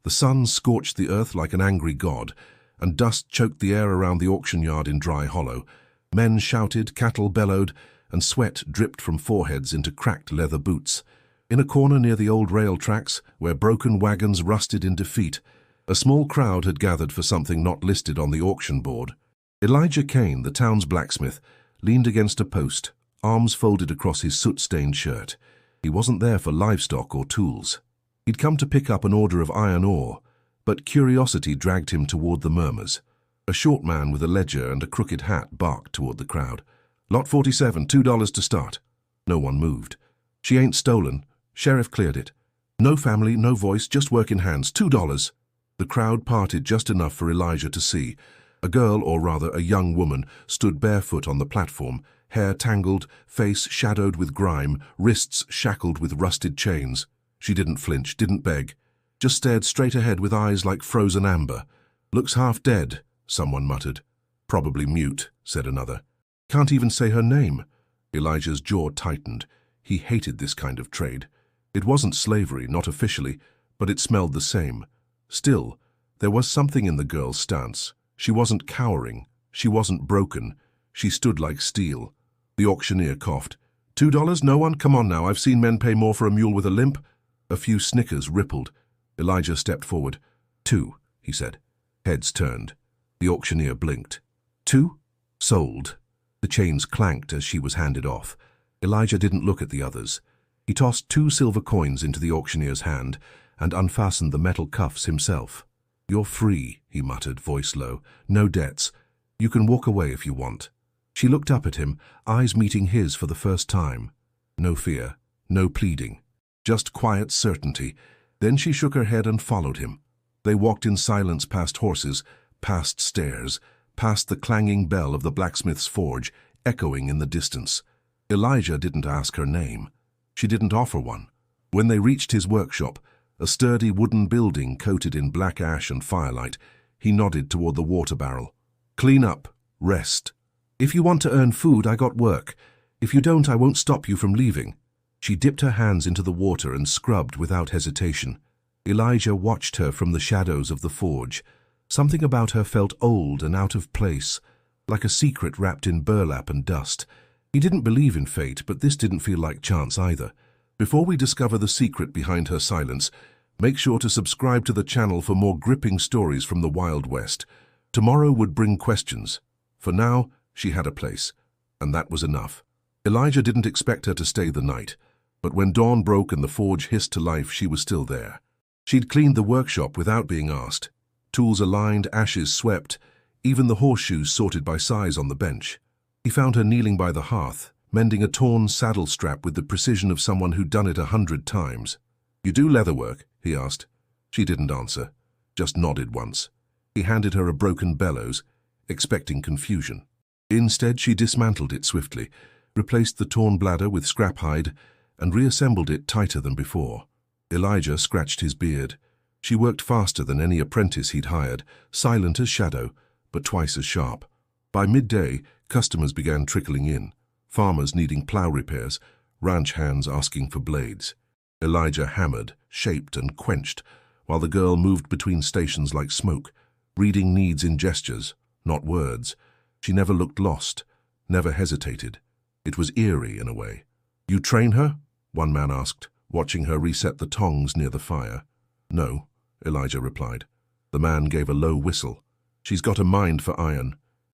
The sun scorched the earth like an angry god, and dust choked the air around the auction yard in Dry Hollow. Men shouted, cattle bellowed, and sweat dripped from foreheads into cracked leather boots. In a corner near the old rail tracks, where broken wagons rusted in defeat, a small crowd had gathered for something not listed on the auction board. Elijah Kane, the town's blacksmith, leaned against a post, arms folded across his soot-stained shirt. He wasn't there for livestock or tools. He'd come to pick up an order of iron ore, but curiosity dragged him toward the murmurs. A short man with a ledger and a crooked hat barked toward the crowd. "Lot 47, $2 to start." No one moved. "She ain't stolen. Sheriff cleared it. No family, no voice, just working hands, $2. The crowd parted just enough for Elijah to see. A girl, or rather a young woman, stood barefoot on the platform, hair tangled, face shadowed with grime, wrists shackled with rusted chains. She didn't flinch, didn't beg, just stared straight ahead with eyes like frozen amber. "Looks half dead," someone muttered. "Probably mute," said another. "Can't even say her name." Elijah's jaw tightened. He hated this kind of trade. It wasn't slavery, not officially, but it smelled the same. Still, there was something in the girl's stance. She wasn't cowering. She wasn't broken. She stood like steel. The auctioneer coughed. $2? No one? Come on now, I've seen men pay more for a mule with a limp." A few snickers rippled. Elijah stepped forward. "2, he said. Heads turned. The auctioneer blinked. "2? Sold." The chains clanked as she was handed off. Elijah didn't look at the others. He tossed 2 silver coins into the auctioneer's hand and unfastened the metal cuffs himself. "You're free," he muttered, voice low. "No debts. You can walk away if you want." She looked up at him, eyes meeting his for the first time. No fear, no pleading, just quiet certainty. Then she shook her head and followed him. They walked in silence past horses, past stairs, past the clanging bell of the blacksmith's forge, echoing in the distance. Elijah didn't ask her name. She didn't offer one. When they reached his workshop, a sturdy wooden building coated in black ash and firelight, he nodded toward the water barrel. "Clean up. Rest. If you want to earn food, I got work. If you don't, I won't stop you from leaving." She dipped her hands into the water and scrubbed without hesitation. Elijah watched her from the shadows of the forge. Something about her felt old and out of place, like a secret wrapped in burlap and dust. He didn't believe in fate, but this didn't feel like chance either. Before we discover the secret behind her silence, make sure to subscribe to the channel for more gripping stories from the Wild West. Tomorrow would bring questions. For now, she had a place, and that was enough. Elijah didn't expect her to stay the night, but when dawn broke and the forge hissed to life, she was still there. She'd cleaned the workshop without being asked. Tools aligned, ashes swept, even the horseshoes sorted by size on the bench. He found her kneeling by the hearth, mending a torn saddle strap with the precision of someone who'd done it 100 times. "You do leather work?" he asked. She didn't answer, just nodded once. He handed her a broken bellows, expecting confusion. Instead, she dismantled it swiftly, replaced the torn bladder with scrap hide, and reassembled it tighter than before. Elijah scratched his beard. She worked faster than any apprentice he'd hired, silent as shadow, but twice as sharp. By midday, customers began trickling in, farmers needing plow repairs, ranch hands asking for blades. Elijah hammered, shaped, and quenched, while the girl moved between stations like smoke, reading needs in gestures, not words. She never looked lost, never hesitated. It was eerie in a way. "You train her?" one man asked, watching her reset the tongs near the fire. "No," Elijah replied. The man gave a low whistle. "She's got a mind for iron.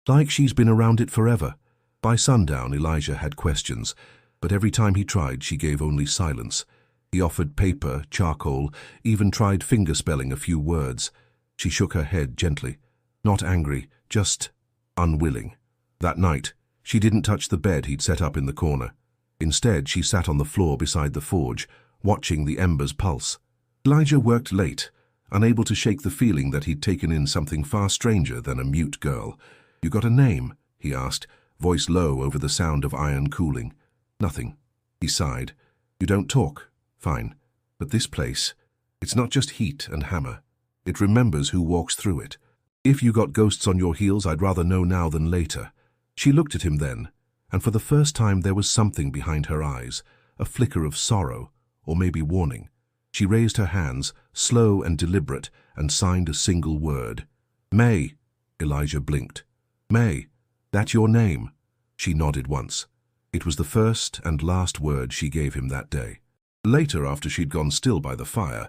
Like she's been around it forever." By sundown, Elijah had questions, but every time he tried, she gave only silence. He offered paper, charcoal, even tried fingerspelling a few words. She shook her head gently. Not angry, just unwilling. That night, she didn't touch the bed he'd set up in the corner. Instead, she sat on the floor beside the forge, watching the embers pulse. Elijah worked late, unable to shake the feeling that he'd taken in something far stranger than a mute girl. "You got a name?" he asked, voice low over the sound of iron cooling. "Nothing." He sighed. "You don't talk? Fine. But this place, it's not just heat and hammer. It remembers who walks through it. If you got ghosts on your heels, I'd rather know now than later." She looked at him then, and for the first time there was something behind her eyes, a flicker of sorrow, or maybe warning. She raised her hands, slow and deliberate, and signed a single word. "May." Elijah blinked. "May, that your name?" She nodded once. It was the first and last word she gave him that day. Later, after she'd gone still by the fire,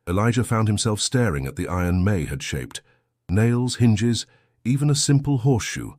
Elijah found himself staring at the iron May had shaped. Nails, hinges, even a simple horseshoe.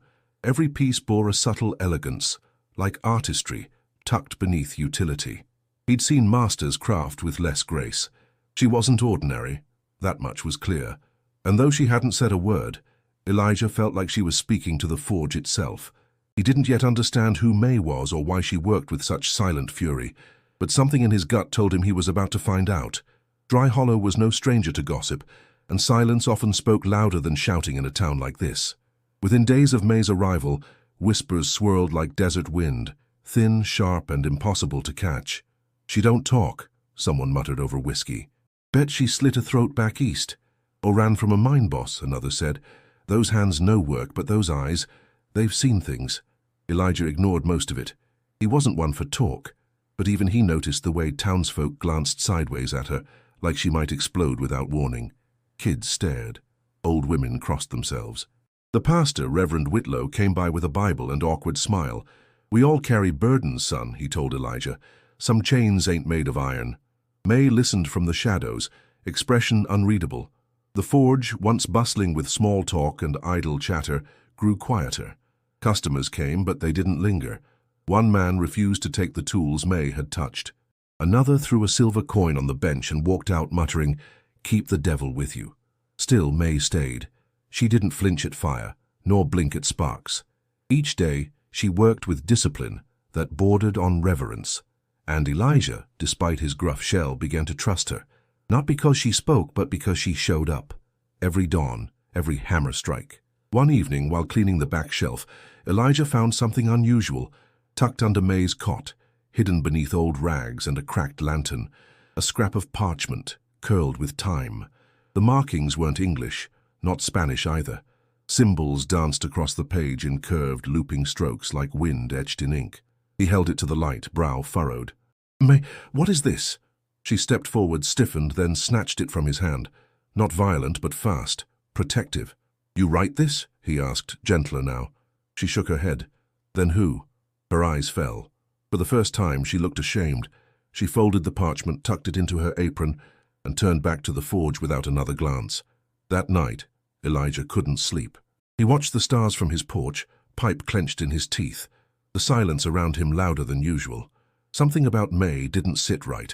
Every piece bore a subtle elegance, like artistry, tucked beneath utility. He'd seen masters craft with less grace. She wasn't ordinary, that much was clear. And though she hadn't said a word, Elijah felt like she was speaking to the forge itself. He didn't yet understand who May was or why she worked with such silent fury, but something in his gut told him he was about to find out. Dry Hollow was no stranger to gossip, and silence often spoke louder than shouting in a town like this. Within days of May's arrival, whispers swirled like desert wind, thin, sharp, and impossible to catch. "She don't talk," someone muttered over whiskey. "Bet she slit a throat back east. Or ran from a mine boss," another said. "Those hands know work, but those eyes, they've seen things." Elijah ignored most of it. He wasn't one for talk, but even he noticed the way townsfolk glanced sideways at her, like she might explode without warning. Kids stared. Old women crossed themselves. The pastor, Reverend Whitlow, came by with a Bible and awkward smile. "We all carry burdens, son," he told Elijah. "Some chains ain't made of iron." May listened from the shadows, expression unreadable. The forge, once bustling with small talk and idle chatter, grew quieter. Customers came, but they didn't linger. One man refused to take the tools May had touched. Another threw a silver coin on the bench and walked out muttering, "Keep the devil with you." Still, May stayed. She didn't flinch at fire, nor blink at sparks. Each day, she worked with discipline that bordered on reverence. And Elijah, despite his gruff shell, began to trust her. Not because she spoke, but because she showed up. Every dawn, every hammer strike. One evening, while cleaning the back shelf, Elijah found something unusual, tucked under May's cot, hidden beneath old rags and a cracked lantern, a scrap of parchment, curled with time. The markings weren't English, not Spanish either. Symbols danced across the page in curved, looping strokes like wind etched in ink. He held it to the light, brow furrowed. "May, what is this?" She stepped forward, stiffened, then snatched it from his hand. Not violent, but fast, protective. "You write this?" he asked, gentler now. She shook her head. "Then who?" Her eyes fell. For the first time, she looked ashamed. She folded the parchment, tucked it into her apron, and turned back to the forge without another glance. That night, Elijah couldn't sleep. He watched the stars from his porch, pipe clenched in his teeth, the silence around him louder than usual. Something about May didn't sit right,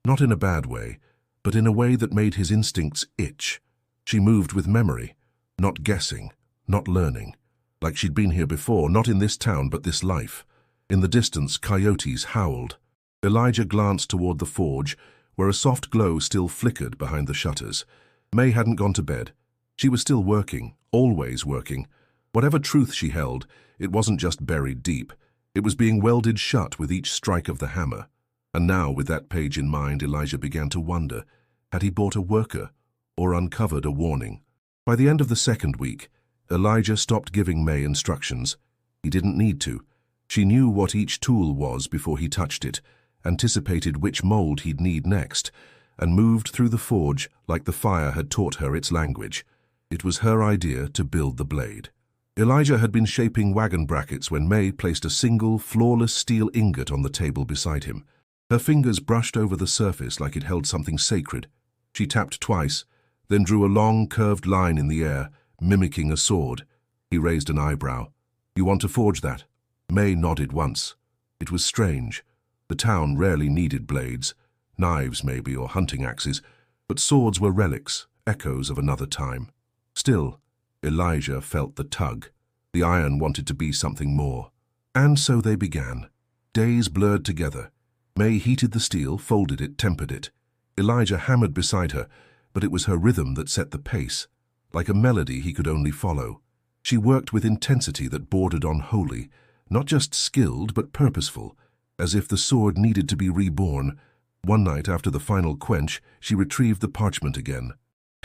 not in a bad way, but in a way that made his instincts itch. She moved with memory, not guessing, not learning. Like she'd been here before, not in this town, but this life. In the distance, coyotes howled. Elijah glanced toward the forge, where a soft glow still flickered behind the shutters. May hadn't gone to bed. She was still working, always working. Whatever truth she held, it wasn't just buried deep. It was being welded shut with each strike of the hammer. And now, with that page in mind, Elijah began to wonder, had he bought a worker or uncovered a warning? By the end of the second week, Elijah stopped giving May instructions. He didn't need to. She knew what each tool was before he touched it, anticipated which mold he'd need next, and moved through the forge like the fire had taught her its language. It was her idea to build the blade. Elijah had been shaping wagon brackets when May placed a single, flawless steel ingot on the table beside him. Her fingers brushed over the surface like it held something sacred. She tapped twice, then drew a long, curved line in the air, mimicking a sword. He raised an eyebrow. "You want to forge that?" May nodded once. It was strange. The town rarely needed blades, knives maybe, or hunting axes, but swords were relics, echoes of another time. Still, Elijah felt the tug. The iron wanted to be something more. And so they began. Days blurred together. May heated the steel, folded it, tempered it. Elijah hammered beside her, but it was her rhythm that set the pace, like a melody he could only follow. She worked with intensity that bordered on holy, not just skilled but purposeful, as if the sword needed to be reborn. One night, after the final quench, she retrieved the parchment again.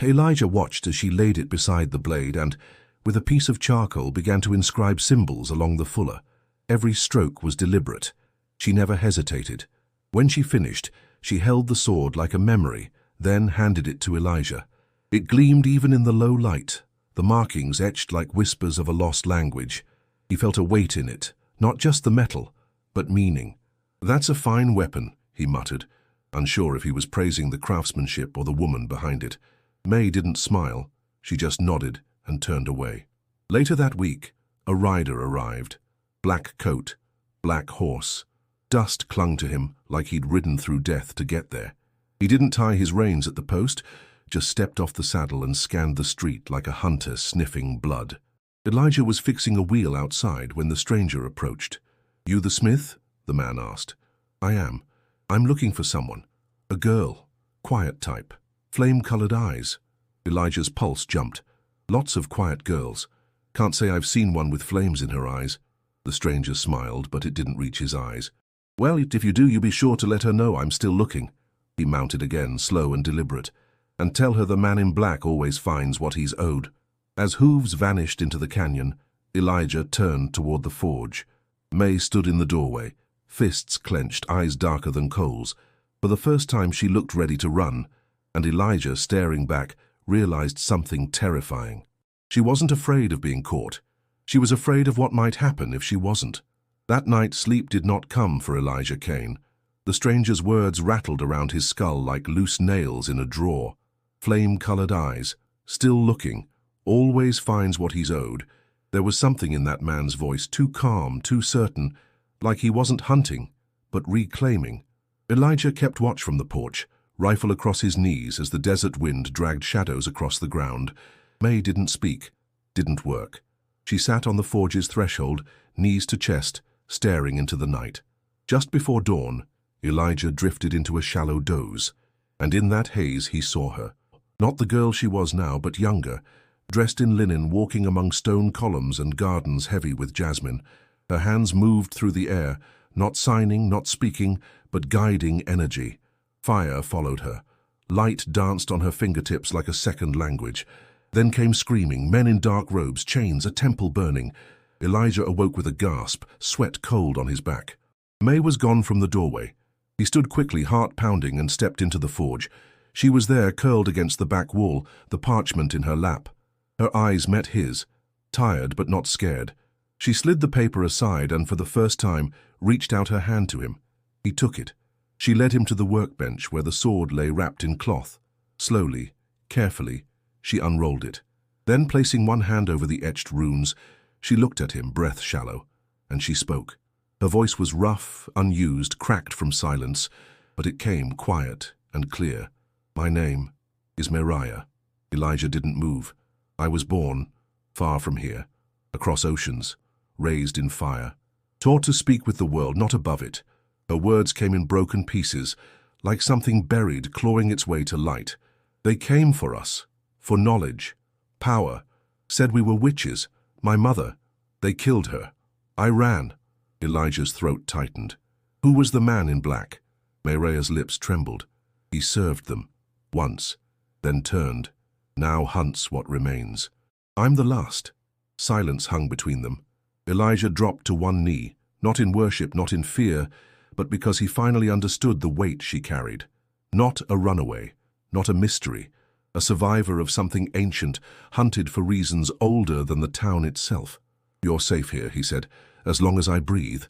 Elijah watched as she laid it beside the blade and, with a piece of charcoal, began to inscribe symbols along the fuller. Every stroke was deliberate. She never hesitated. When she finished, She held the sword like a memory, then handed it to Elijah. It gleamed even in the low light, the markings etched like whispers of a lost language. He felt a weight in it, not just the metal, but meaning. "That's a fine weapon," he muttered, unsure if he was praising the craftsmanship or the woman behind it. May didn't smile. She just nodded and turned away. Later that week, a rider arrived. Black coat, black horse. Dust clung to him like he'd ridden through death to get there. He didn't tie his reins at the post, just stepped off the saddle and scanned the street like a hunter sniffing blood. Elijah was fixing a wheel outside when the stranger approached. "You the smith?" the man asked. "I am. I'm looking for someone. A girl. Quiet type. Flame-colored eyes." Elijah's pulse jumped. "Lots of quiet girls. Can't say I've seen one with flames in her eyes." The stranger smiled, but it didn't reach his eyes. "Well, if you do, you be sure to let her know I'm still looking." He mounted again, slow and deliberate. "And tell her the man in black always finds what he's owed." As hooves vanished into the canyon, Elijah turned toward the forge. May stood in the doorway, fists clenched, eyes darker than coals. For the first time she looked ready to run, and Elijah, staring back, realized something terrifying. She wasn't afraid of being caught. She was afraid of what might happen if she wasn't. That night sleep did not come for Elijah Kane. The stranger's words rattled around his skull like loose nails in a drawer. Flame-colored eyes, still looking, always finds what he's owed. There was something in that man's voice, too calm, too certain, like he wasn't hunting, but reclaiming. Elijah kept watch from the porch, rifle across his knees as the desert wind dragged shadows across the ground. May didn't speak, didn't work. She sat on the forge's threshold, knees to chest, staring into the night. Just before dawn, Elijah drifted into a shallow doze, and in that haze he saw her. Not the girl she was now, but younger, dressed in linen, walking among stone columns and gardens heavy with jasmine. Her hands moved through the air, not signing, not speaking, but guiding energy. Fire followed her. Light danced on her fingertips like a second language. Then came screaming, men in dark robes, chains, a temple burning. Elijah awoke with a gasp, sweat cold on his back. May was gone from the doorway. He stood quickly, heart pounding, and stepped into the forge. She was there, curled against the back wall, the parchment in her lap. Her eyes met his, tired but not scared. She slid the paper aside and, for the first time, reached out her hand to him. He took it. She led him to the workbench where the sword lay wrapped in cloth. Slowly, carefully, she unrolled it. Then, placing one hand over the etched runes, she looked at him, breath shallow, and she spoke. Her voice was rough, unused, cracked from silence, but it came quiet and clear. "My name is Meriah." Elijah didn't move. "I was born, far from here, across oceans, raised in fire, taught to speak with the world, not above it." Her words came in broken pieces, like something buried, clawing its way to light. "They came for us, for knowledge, power, said we were witches, my mother. They killed her. I ran." Elijah's throat tightened. "Who was the man in black?" Meriah's lips trembled. "He served them, once, then turned. Now hunts what remains." "I'm the last." Silence hung between them. Elijah dropped to one knee, not in worship, not in fear, but because he finally understood the weight she carried. Not a runaway, not a mystery, a survivor of something ancient, hunted for reasons older than the town itself. "You're safe here," he said, "as long as I breathe."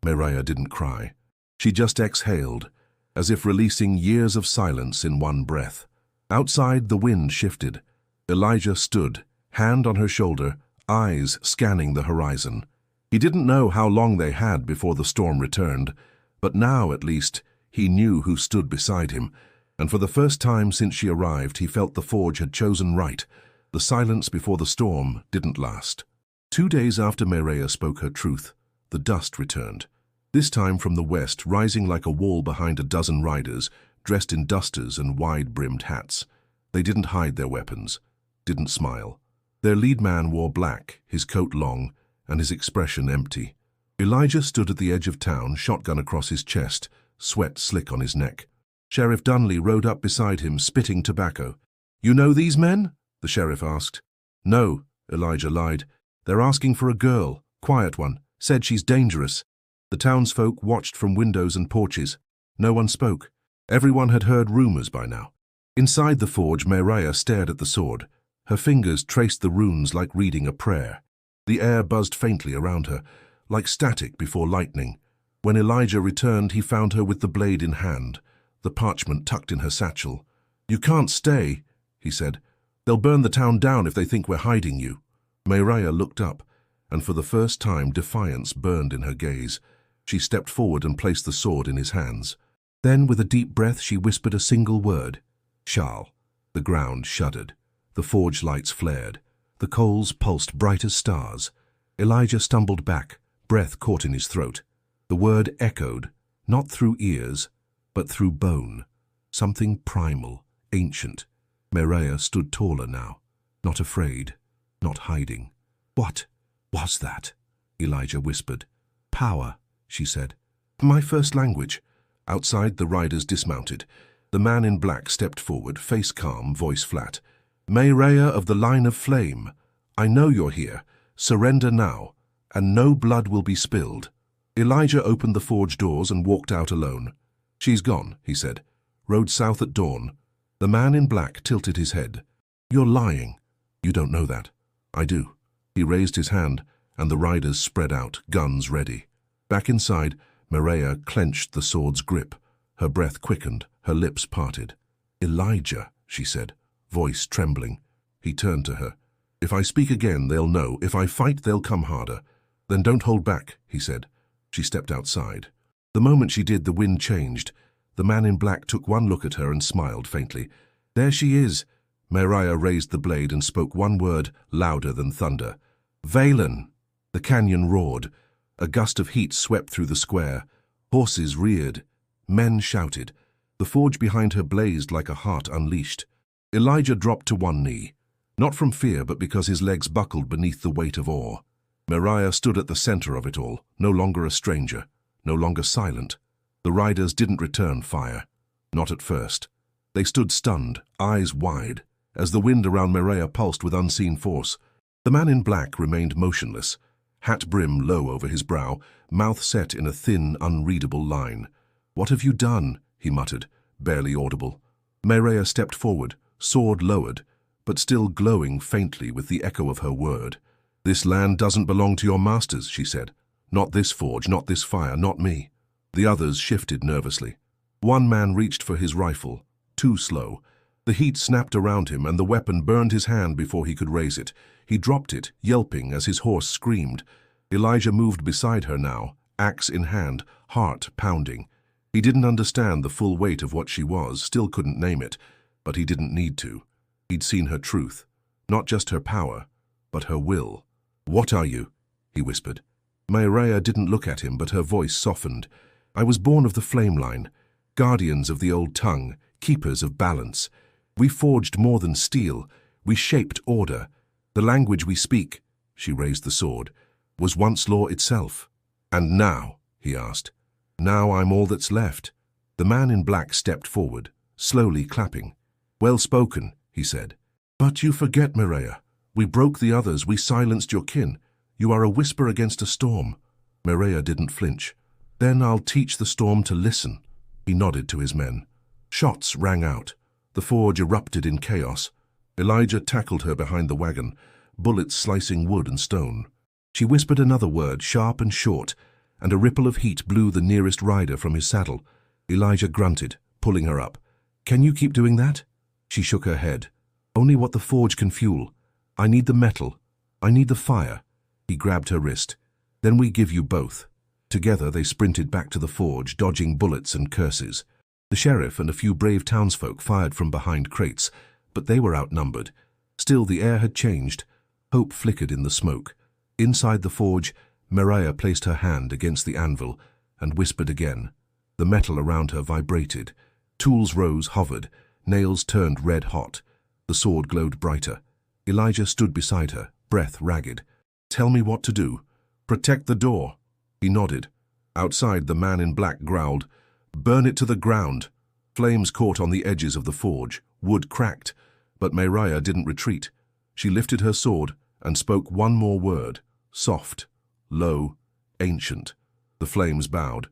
Meriah didn't cry. She just exhaled, as if releasing years of silence in one breath. Outside, the wind shifted. Elijah stood, hand on her shoulder, eyes scanning the horizon. He didn't know how long they had before the storm returned, but now, at least, he knew who stood beside him, and for the first time since she arrived, he felt the forge had chosen right. The silence before the storm didn't last. 2 days after Meriah spoke her truth, the dust returned. This time from the west, rising like a wall behind a dozen riders, dressed in dusters and wide-brimmed hats. They didn't hide their weapons, didn't smile. Their lead man wore black, his coat long, and his expression empty. Elijah stood at the edge of town, shotgun across his chest, sweat slick on his neck. Sheriff Dunley rode up beside him, spitting tobacco. "You know these men?" the sheriff asked. "No," Elijah lied. "They're asking for a girl, quiet one, said she's dangerous." The townsfolk watched from windows and porches. No one spoke. Everyone had heard rumors by now. Inside the forge, Meriah stared at the sword. Her fingers traced the runes like reading a prayer. The air buzzed faintly around her, like static before lightning. When Elijah returned, he found her with the blade in hand, the parchment tucked in her satchel. "You can't stay," he said. "They'll burn the town down if they think we're hiding you." Meriah looked up, and for the first time defiance burned in her gaze. She stepped forward and placed the sword in his hands. Then, with a deep breath, she whispered a single word. "Shal." The ground shuddered. The forge lights flared. The coals pulsed bright as stars. Elijah stumbled back, breath caught in his throat. The word echoed, not through ears, but through bone. Something primal, ancient. Meriah stood taller now, not afraid, not hiding. "What was that?" Elijah whispered. "Power," she said. "My first language." Outside, the riders dismounted. The man in black stepped forward, face calm, voice flat. "Meriah of the line of flame, I know you're here. Surrender now, and no blood will be spilled." Elijah opened the forge doors and walked out alone. "She's gone," he said. "Rode south at dawn." The man in black tilted his head. "You're lying." "You don't know that." "I do." He raised his hand, and the riders spread out, guns ready. Back inside, Meriah clenched the sword's grip. Her breath quickened, her lips parted. "Elijah," she said, voice trembling. He turned to her. "If I speak again, they'll know. If I fight, they'll come harder." "Then don't hold back," he said. She stepped outside. The moment she did, the wind changed. The man in black took one look at her and smiled faintly. "There she is." Meriah raised the blade and spoke one word, louder than thunder. "Valen!" The canyon roared. A gust of heat swept through the square. Horses reared. Men shouted. The forge behind her blazed like a heart unleashed. Elijah dropped to one knee, not from fear but because his legs buckled beneath the weight of awe. Meriah stood at the center of it all, no longer a stranger, no longer silent. The riders didn't return fire. Not at first. They stood stunned, eyes wide, as the wind around Meriah pulsed with unseen force. The man in black remained motionless, hat brim low over his brow, mouth set in a thin, unreadable line. "What have you done?" he muttered, barely audible. Meriah stepped forward, sword lowered, but still glowing faintly with the echo of her word. "This land doesn't belong to your masters," she said. "Not this forge, not this fire, not me." The others shifted nervously. One man reached for his rifle, too slow. The heat snapped around him, and the weapon burned his hand before he could raise it. He dropped it, yelping as his horse screamed. Elijah moved beside her now, axe in hand, heart pounding. He didn't understand the full weight of what she was, still couldn't name it, but he didn't need to. He'd seen her truth, not just her power, but her will. "What are you?" he whispered. Meriah didn't look at him, but her voice softened. "I was born of the flame line, guardians of the old tongue, keepers of balance. We forged more than steel, we shaped order. The language we speak," she raised the sword, "was once law itself." "And now?" he asked. "Now I'm all that's left." The man in black stepped forward, slowly clapping. "Well spoken," he said. "But you forget, Meriah. We broke the others, we silenced your kin. You are a whisper against a storm." Meriah didn't flinch. "Then I'll teach the storm to listen." He nodded to his men. Shots rang out. The forge erupted in chaos. Elijah tackled her behind the wagon, bullets slicing wood and stone. She whispered another word, sharp and short, and a ripple of heat blew the nearest rider from his saddle. Elijah grunted, pulling her up. "Can you keep doing that?" She shook her head. "Only what the forge can fuel. I need the metal. I need the fire." He grabbed her wrist. "Then we give you both." Together they sprinted back to the forge, dodging bullets and curses. The sheriff and a few brave townsfolk fired from behind crates, but they were outnumbered. Still, the air had changed. Hope flickered in the smoke. Inside the forge, Meriah placed her hand against the anvil and whispered again. The metal around her vibrated. Tools rose, hovered. Nails turned red-hot. The sword glowed brighter. Elijah stood beside her, breath ragged. "Tell me what to do." "Protect the door." He nodded. Outside, the man in black growled, "Burn it to the ground." Flames caught on the edges of the forge. Wood cracked. But Meriah didn't retreat. She lifted her sword and spoke one more word, soft, low, ancient. The flames bowed.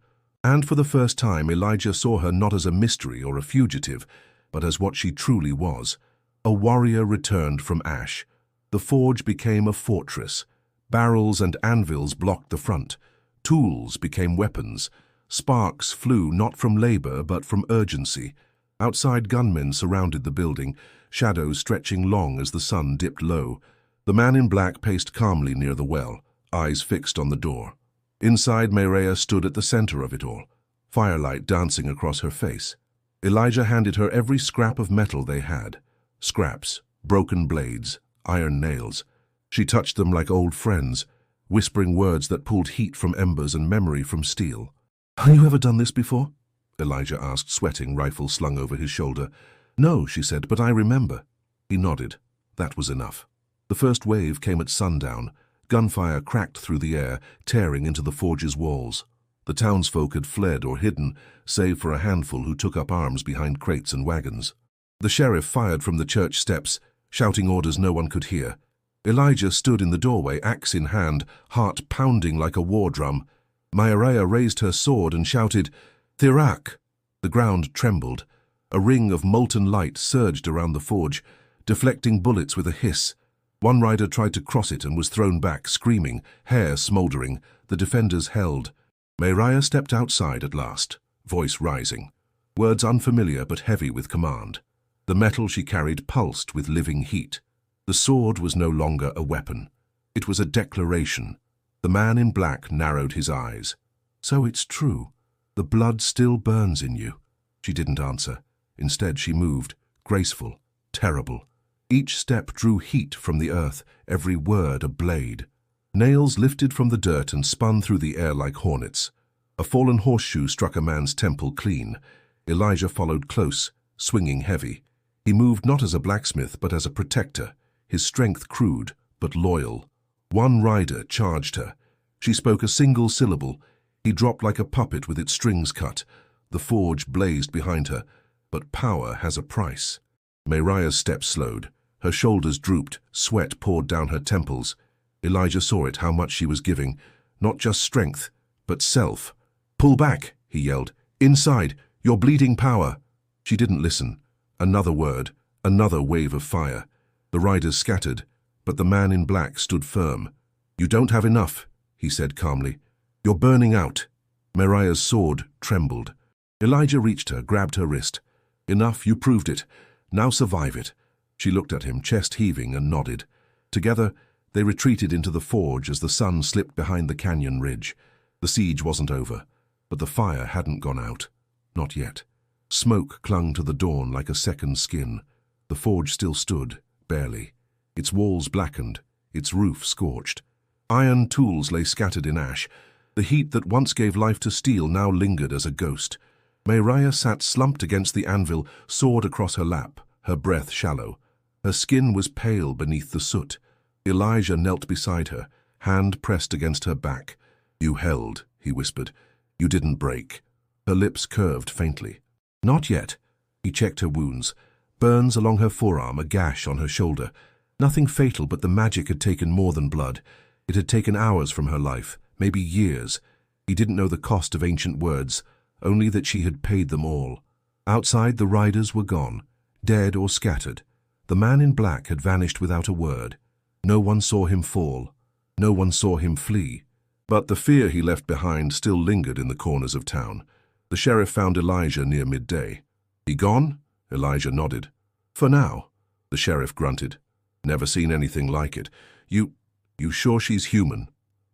And for the first time, Elijah saw her not as a mystery or a fugitive, but as what she truly was, a warrior returned from ash. The forge became a fortress. Barrels and anvils blocked the front. Tools became weapons. Sparks flew not from labor but from urgency. Outside, gunmen surrounded the building, shadows stretching long as the sun dipped low. The man in black paced calmly near the well, eyes fixed on the door. Inside, Mireia stood at the center of it all, firelight dancing across her face. Elijah handed her every scrap of metal they had. Scraps, broken blades, iron nails. She touched them like old friends, whispering words that pulled heat from embers and memory from steel. "Have you ever done this before?" Elijah asked, sweating, rifle slung over his shoulder. "No," she said, "but I remember." He nodded. That was enough. The first wave came at sundown. Gunfire cracked through the air, tearing into the forge's walls. The townsfolk had fled or hidden, save for a handful who took up arms behind crates and wagons. The sheriff fired from the church steps, shouting orders no one could hear. Elijah stood in the doorway, axe in hand, heart pounding like a war drum. Mireia raised her sword and shouted, "Thirak!" The ground trembled. A ring of molten light surged around the forge, deflecting bullets with a hiss. One rider tried to cross it and was thrown back, screaming, hair smoldering. The defenders held. Mireia stepped outside at last, voice rising. Words unfamiliar but heavy with command. The metal she carried pulsed with living heat. The sword was no longer a weapon. It was a declaration. The man in black narrowed his eyes. "So it's true. The blood still burns in you." She didn't answer. Instead, she moved, graceful, terrible. Each step drew heat from the earth, every word a blade. Nails lifted from the dirt and spun through the air like hornets. A fallen horseshoe struck a man's temple clean. Elijah followed close, swinging heavy. He moved not as a blacksmith, but as a protector, his strength crude, but loyal. One rider charged her. She spoke a single syllable. He dropped like a puppet with its strings cut. The forge blazed behind her, but power has a price. Mireia's steps slowed. Her shoulders drooped, sweat poured down her temples. Elijah saw it, how much she was giving. Not just strength, but self. "Pull back," he yelled. "Inside, you're bleeding power." She didn't listen. Another word, another wave of fire. The riders scattered, but the man in black stood firm. "You don't have enough," he said calmly. "You're burning out." Mireia's sword trembled. Elijah reached her, grabbed her wrist. "Enough, you proved it. Now survive it." She looked at him, chest heaving, and nodded. Together, they retreated into the forge as the sun slipped behind the canyon ridge. The siege wasn't over, but the fire hadn't gone out. Not yet. Smoke clung to the dawn like a second skin. The forge still stood, barely. Its walls blackened, its roof scorched. Iron tools lay scattered in ash. The heat that once gave life to steel now lingered as a ghost. Mireia sat slumped against the anvil, sword across her lap, her breath shallow. Her skin was pale beneath the soot. Elijah knelt beside her, hand pressed against her back. "You held," he whispered. "You didn't break." Her lips curved faintly. "Not yet." He checked her wounds. Burns along her forearm, a gash on her shoulder. Nothing fatal, but the magic had taken more than blood. It had taken hours from her life, maybe years. He didn't know the cost of ancient words, only that she had paid them all. Outside, the riders were gone, dead or scattered. The man in black had vanished without a word. No one saw him fall. No one saw him flee. But the fear he left behind still lingered in the corners of town. The sheriff found Elijah near midday. "He gone?" Elijah nodded. "For now," the sheriff grunted. "Never seen anything like it. You sure she's human?"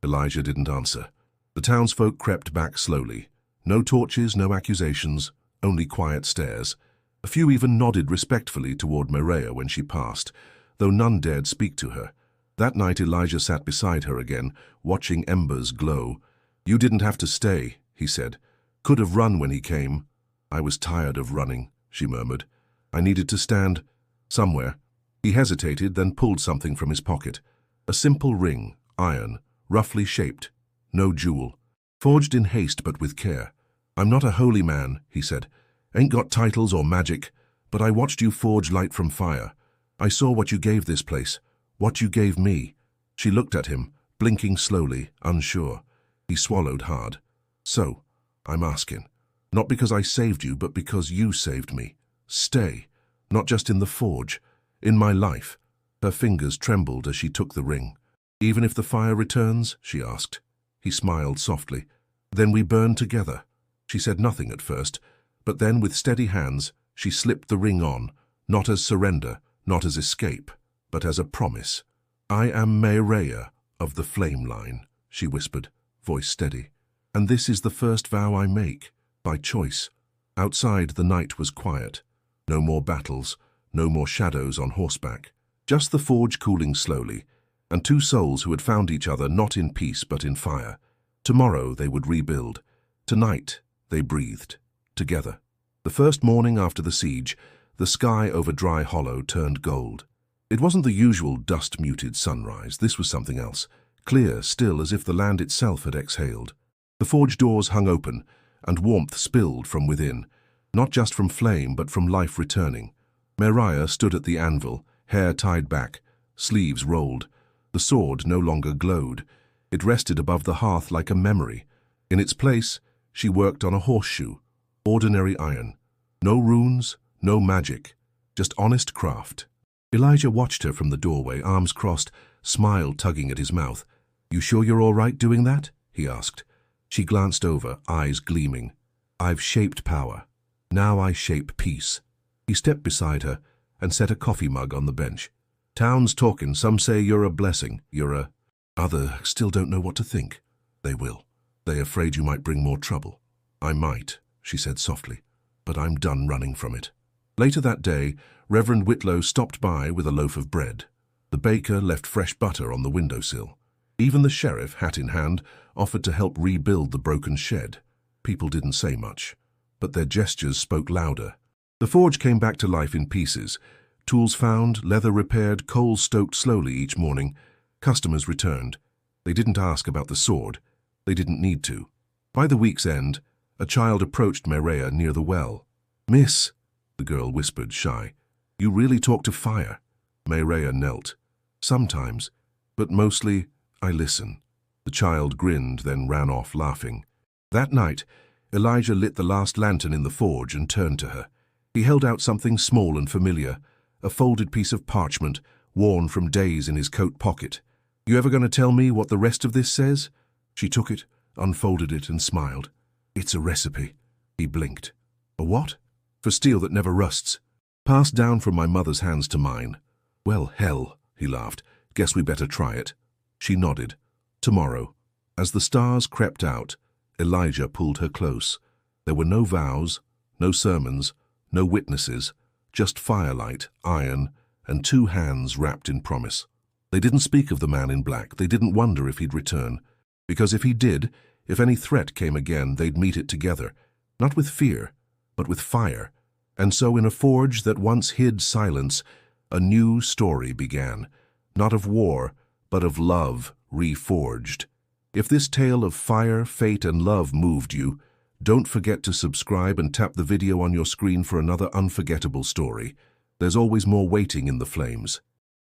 Elijah didn't answer. The townsfolk crept back slowly. No torches, no accusations, only quiet stares. A few even nodded respectfully toward Mireia when she passed, though none dared speak to her. That night Elijah sat beside her again, watching embers glow. "You didn't have to stay," he said. "Could have run when he came." "I was tired of running," she murmured. "I needed to stand somewhere." He hesitated, then pulled something from his pocket. A simple ring, iron, roughly shaped, no jewel. Forged in haste but with care. "I'm not a holy man," he said. "Ain't got titles or magic, but I watched you forge light from fire. I saw what you gave this place, what you gave me." She looked at him, blinking slowly, unsure. He swallowed hard. "So, I'm asking. Not because I saved you, but because you saved me. Stay. Not just in the forge. In my life. Her fingers trembled as she took the ring. Even if the fire returns? She asked. He smiled softly. Then we burn together. She said nothing at first, but then with steady hands, she slipped the ring on, not as surrender, not as escape, but as a promise. I am Mayraya of the flame line, she whispered, voice steady. And this is the first vow I make, by choice. Outside the night was quiet. No more battles, no more shadows on horseback. Just the forge cooling slowly, and two souls who had found each other not in peace but in fire. Tomorrow they would rebuild. Tonight they breathed, together. The first morning after the siege, the sky over Dry Hollow turned gold. It wasn't the usual dust-muted sunrise, this was something else, clear still as if the land itself had exhaled. The forge doors hung open, and warmth spilled from within, not just from flame but from life returning. Mayraya stood at the anvil, hair tied back, sleeves rolled. The sword no longer glowed. It rested above the hearth like a memory. In its place, she worked on a horseshoe, ordinary iron. No runes, no magic, just honest craft. Elijah watched her from the doorway, arms crossed, smile tugging at his mouth. You sure you're all right doing that? He asked. She glanced over, eyes gleaming. I've shaped power. Now I shape peace. He stepped beside her and set a coffee mug on the bench. Town's talking, some say you're a blessing, you're a... Other still don't know what to think. They will. They're afraid you might bring more trouble. I might, she said softly, but I'm done running from it. Later that day, Reverend Whitlow stopped by with a loaf of bread. The baker left fresh butter on the windowsill. Even the sheriff, hat in hand, offered to help rebuild the broken shed. People didn't say much, but their gestures spoke louder. The forge came back to life in pieces. Tools found, leather repaired, coals stoked slowly each morning. Customers returned. They didn't ask about the sword. They didn't need to. By the week's end, a child approached Mayraya near the well. Miss, the girl whispered, shy, you really talk to fire. Mayraya knelt. Sometimes, but mostly, I listen. The child grinned, then ran off laughing. That night, Elijah lit the last lantern in the forge and turned to her. He held out something small and familiar, a folded piece of parchment, worn from days in his coat pocket. You ever going to tell me what the rest of this says? She took it, unfolded it, and smiled. It's a recipe. He blinked. A what? For steel that never rusts. Passed down from my mother's hands to mine. Well, hell, he laughed. Guess we better try it. She nodded. Tomorrow. As the stars crept out, Elijah pulled her close. There were no vows, no sermons, no witnesses, just firelight, iron, and two hands wrapped in promise. They didn't speak of the man in black. They didn't wonder if he'd return. Because if he did, if any threat came again, they'd meet it together. Not with fear, but with fire. And so in a forge that once hid silence, a new story began. Not of war, but of love reforged. If this tale of fire, fate, and love moved you, don't forget to subscribe and tap the video on your screen for another unforgettable story. There's always more waiting in the flames.